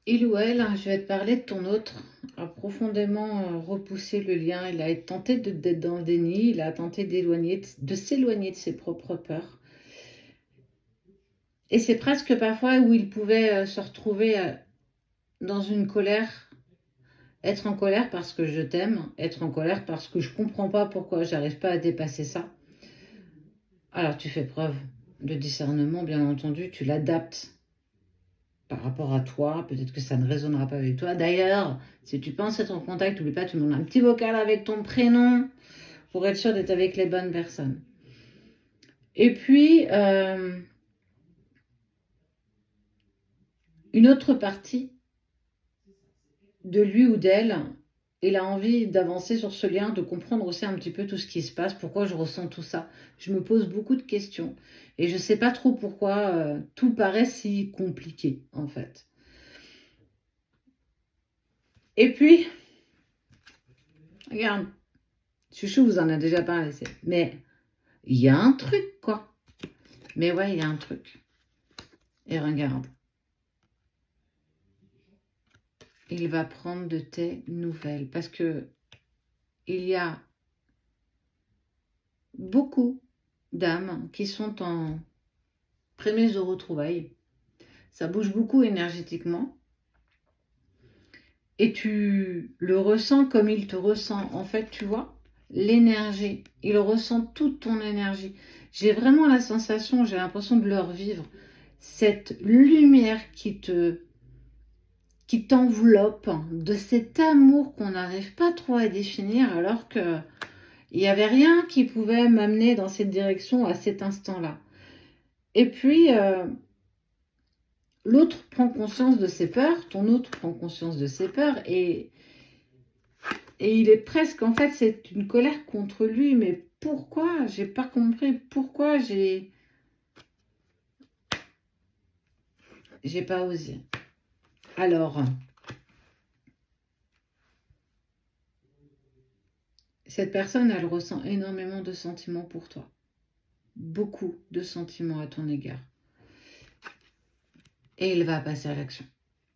Il ou elle, je vais te parler de ton autre, a profondément repoussé le lien. Il a tenté d'être dans le déni, il a tenté de s'éloigner de ses propres peurs. Et c'est presque parfois où il pouvait se retrouver dans une colère, être en colère parce que je t'aime, être en colère parce que je comprends pas pourquoi j'arrive pas à dépasser ça. Alors tu fais preuve de discernement, bien entendu, tu l'adaptes par rapport à toi, peut-être que ça ne résonnera pas avec toi. D'ailleurs, si tu penses être en contact, n'oublie pas, tu me donnes un petit vocal avec ton prénom pour être sûr d'être avec les bonnes personnes. Et puis, une autre partie de lui ou d'elle, il a envie d'avancer sur ce lien, de comprendre aussi un petit peu tout ce qui se passe, pourquoi je ressens tout ça. Je me pose beaucoup de questions et je ne sais pas trop pourquoi tout paraît si compliqué en fait. Et puis, regarde, Chouchou vous en a déjà parlé, mais il y a un truc quoi. Mais ouais, il y a un truc. Et regarde, il va prendre de tes nouvelles parce que il y a beaucoup d'âmes qui sont en prémisse de retrouvailles. Ça bouge beaucoup énergétiquement et tu le ressens comme il te ressent. En fait, tu vois, l'énergie, il ressent toute ton énergie. J'ai vraiment la sensation, j'ai l'impression de le revivre, cette lumière qui t'enveloppe, de cet amour qu'on n'arrive pas trop à définir alors que il n'y avait rien qui pouvait m'amener dans cette direction à cet instant-là. Et puis, l'autre prend conscience de ses peurs, ton autre prend conscience de ses peurs, et il est presque, en fait, c'est une colère contre lui, mais pourquoi? J'ai pas compris, pourquoi j'ai pas osé. Alors, cette personne, elle ressent énormément de sentiments pour toi. Beaucoup de sentiments à ton égard. Et il va passer à l'action.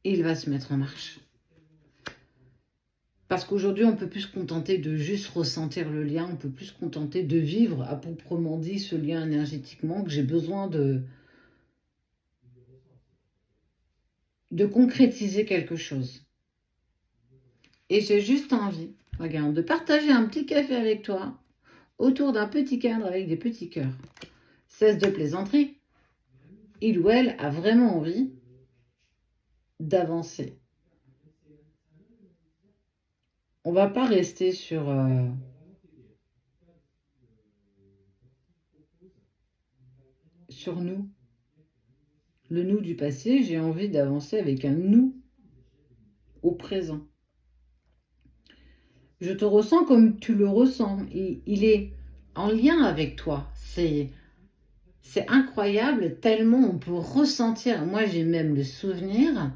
Il va se mettre en marche. Parce qu'aujourd'hui, on ne peut plus se contenter de juste ressentir le lien, on peut plus se contenter de vivre à proprement dit ce lien énergétiquement, que j'ai besoin de concrétiser quelque chose. Et j'ai juste envie, regarde, de partager un petit café avec toi, autour d'un petit cadre avec des petits cœurs. Cesse de plaisanterie. Il ou elle a vraiment envie d'avancer. On ne va pas rester sur nous. Le nous du passé, j'ai envie d'avancer avec un nous au présent. Je te ressens comme tu le ressens. Il est en lien avec toi. C'est incroyable tellement on peut ressentir. Moi, j'ai même le souvenir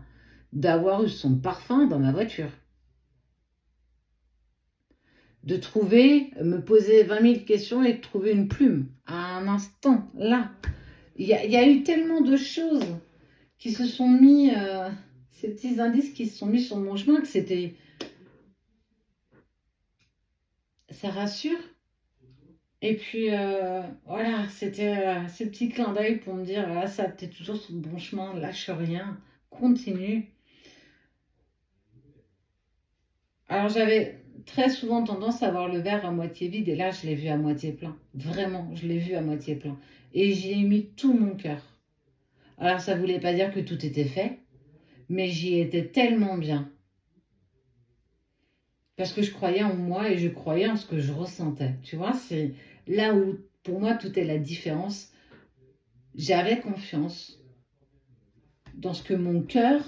d'avoir eu son parfum dans ma voiture. De trouver, me poser 20 000 questions et de trouver une plume à un instant, là. Il y a eu tellement de choses qui se sont mis, ces petits indices qui se sont mis sur mon chemin que ça rassure. Et puis, voilà, c'était ce petit clin d'œil pour me dire, ah, ça, t'es toujours sur le bon chemin, lâche rien, continue. Alors, j'avais très souvent tendance à voir le verre à moitié vide, et là, je l'ai vu à moitié plein. Vraiment, je l'ai vu à moitié plein. Et j'y ai mis tout mon cœur. Alors, ça voulait pas dire que tout était fait, mais j'y étais tellement bien. Parce que je croyais en moi et je croyais en ce que je ressentais. Tu vois, c'est là où, pour moi, tout est la différence. J'avais confiance dans ce que mon cœur,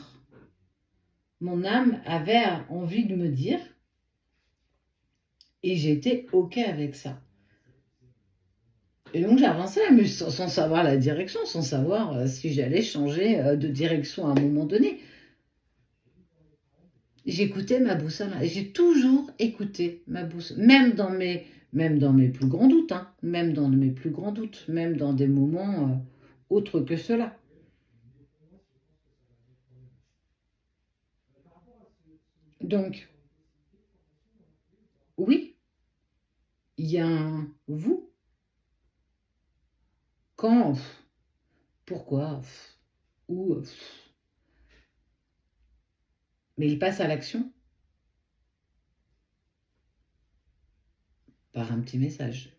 mon âme avait envie de me dire et j'étais OK avec ça. Et donc j'avançais, mais sans savoir la direction, sans savoir si j'allais changer de direction à un moment donné. J'écoutais ma boussole et j'ai toujours écouté ma boussole, même dans mes plus grands doutes, hein, même dans mes plus grands doutes, même dans des moments autres que cela. Donc, oui, il y a un vous. Quand, pourquoi, où, mais il passe à l'action par un petit message.